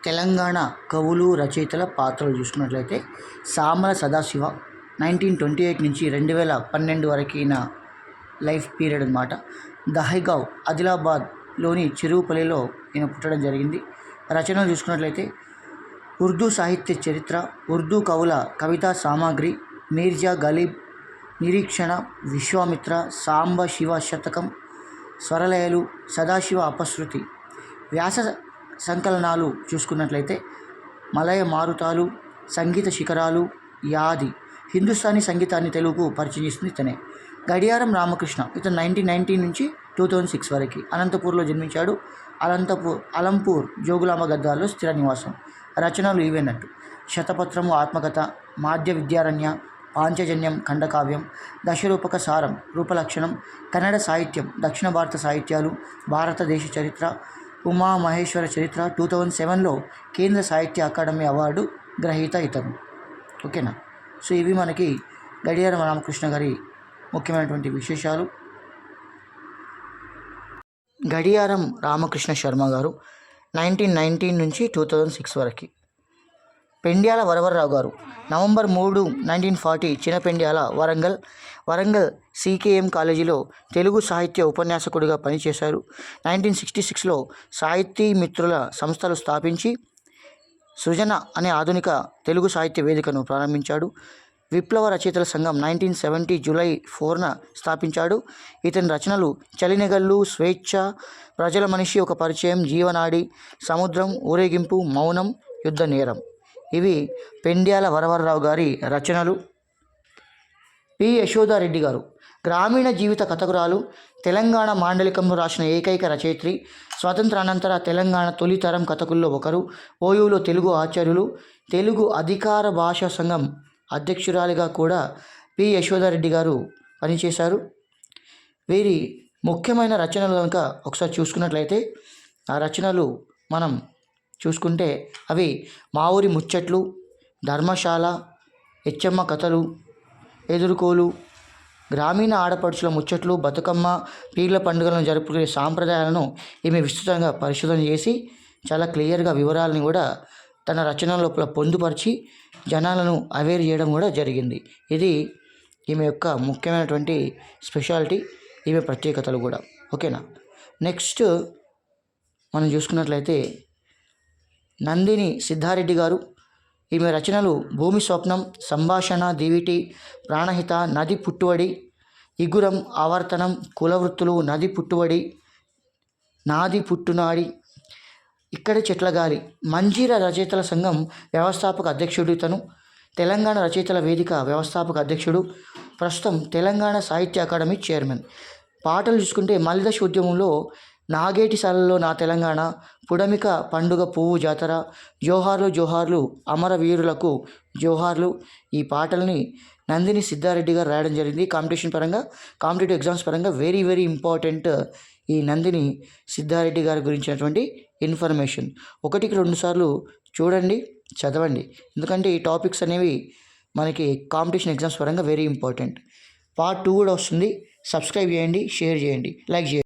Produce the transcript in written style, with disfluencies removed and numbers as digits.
తెలంగాణ కవులు రచయితల పాత్రలు చూసుకున్నట్లయితే సామల సదాశివ 1928 నుంచి 2012 వరకు ఈయన లైఫ్ పీరియడ్ అనమాట. దహేగావ్ ఆదిలాబాద్లోని చెరువుపల్లిలో ఈయన పుట్టడం జరిగింది. రచనలు చూసుకున్నట్లయితే ఉర్దూ సాహిత్య చరిత్ర, ఉర్దూ కవుల కవితా సామాగ్రి, మీర్జా గలీబ్, నిరీక్షణ, విశ్వామిత్ర, సాంబ శివ శతకం, స్వరలయలు, సదాశివ అపశృతి. వ్యాస సంకలనాలు చూసుకున్నట్లయితే మలయ మారుతాలు, సంగీత శిఖరాలు, యాది. హిందుస్థానీ సంగీతాన్ని తెలుగుకు పరిచయం చేస్తుంది ఇతనే. గడియారం రామకృష్ణ, ఇతను 1919 నుంచి 2006 వరకు అనంతపూర్లో జన్మించాడు. అలంపూర్ జోగులాంబ గద్వాల్లో స్థిర నివాసం. రచనలు ఇవేనట్టు: శతపత్రము ఆత్మకథ, మాధ్య విద్యారణ్య, పాంచజన్యం ఖండకావ్యం, దశరూపక సారం, రూపలక్షణం, కన్నడ సాహిత్యం, దక్షిణ భారత సాహిత్యాలు, భారతదేశ చరిత్ర, ఉమామహేశ్వర చరిత్ర. 2007లో కేంద్ర సాహిత్య అకాడమీ అవార్డు గ్రహీత ఇతను. ఓకేనా. సో ఇవి మనకి గడియారం రామకృష్ణ గారి ముఖ్యమైనటువంటి విశేషాలు. గడియారం రామకృష్ణ శర్మ గారు 1919 నుంచి 2006 వరకు. పెండ్యాల వరవరరావు గారు నవంబర్ 3, 1940 చినపెండ్యాల, వరంగల్ సికేఎం కాలేజీలో తెలుగు సాహిత్య ఉపన్యాసకుడిగా పనిచేశారు. 1966లో సాహితీ మిత్రుల సంస్థలు స్థాపించి సృజన అనే ఆధునిక తెలుగు సాహిత్య వేదికను ప్రారంభించాడు. విప్లవ రచయితల సంఘం 1970 జూలై 4న స్థాపించాడు. ఇతని రచనలు చలినెగళ్ళు, స్వేచ్ఛ, ప్రజల మనిషి, ఒక పరిచయం, జీవనాడి, సముద్రం, ఊరేగింపు, మౌనం, యుద్ధ నేరం. ఇవి పెండ్యాల వరవరరావు గారి రచనలు. పి యశోదారెడ్డి గారు గ్రామీణ జీవిత కథకురాలు, తెలంగాణ మాండలికంలో రాసిన ఏకైక రచయిత్రి, స్వాతంత్రానంతర తెలంగాణ తొలితరం కథకుల్లో ఒకరు, ఓయూలో తెలుగు ఆచార్యులు, తెలుగు అధికార భాషా సంఘం అధ్యక్షురాలిగా కూడా పి యశోదారెడ్డి గారు పనిచేశారు. వీరి ముఖ్యమైన రచనలు కనుక ఒకసారి చూసుకున్నట్లయితే ఆ రచనలు మనం చూసుకుంటే అవి మా ఊరి ముచ్చట్లు, ధర్మశాల, హెచ్చమ్మ కథలు, ఎదుర్కోలు, గ్రామీణ ఆడపడుచుల ముచ్చట్లు, బతుకమ్మ, పీర్ల పండుగలను జరుపుకునే సాంప్రదాయాలను ఈమె విస్తృతంగా పరిశోధన చేసి చాలా క్లియర్గా వివరాలను కూడా తన రచనల లోపల పొందుపరిచి జనాలను అవేర్ చేయడం కూడా జరిగింది. ఇది ఈమె యొక్క ముఖ్యమైనటువంటి స్పెషాలిటీ, ఈమె ప్రత్యేకతలు కూడా. ఓకేనా. నెక్స్ట్ మనం చూసుకున్నట్లయితే నందిని సిద్ధారెడ్డి గారు. ఈమె రచనలు భూమి స్వప్నం, సంభాషణ, దివిటి, ప్రాణహిత, నది పుట్టువడి, ఇగురం, ఆవర్తనం, కులవృత్తులు, నది పుట్టువడి, నాది పుట్టునాడి, ఇక్కడి చెట్లగాలి. మంజీరా రచయితల సంఘం వ్యవస్థాపక అధ్యక్షుడు ఇతను. తెలంగాణ రచయితల వేదిక వ్యవస్థాపక అధ్యక్షుడు. ప్రస్తుతం తెలంగాణ సాహిత్య అకాడమీ చైర్మన్. పాటలు చూసుకుంటే మలిదశ ఉద్యమంలో నాగేటి సాలలో నా తెలంగాణ, పుడమిక పండుగ పువ్వు జాతర, జోహార్లు జోహార్లు అమరవీరులకు జోహార్లు. ఈ పాటల్ని నందిని సిద్ధారెడ్డి గారు రాయడం జరిగింది. కాంపిటేటివ్ ఎగ్జామ్స్ పరంగా వెరీ వెరీ ఇంపార్టెంట్ ఈ నందిని సిద్ధారెడ్డి గారి గురించినటువంటి ఇన్ఫర్మేషన్. 1-2 సార్లు చూడండి, చదవండి. ఎందుకంటే ఈ టాపిక్స్ అనేవి మనకి కాంపిటీషన్ ఎగ్జామ్స్ పరంగా వెరీ ఇంపార్టెంట్. పార్ట్ 2 కూడా వస్తుంది. సబ్స్క్రైబ్ చేయండి, షేర్ చేయండి, లైక్ చేయండి.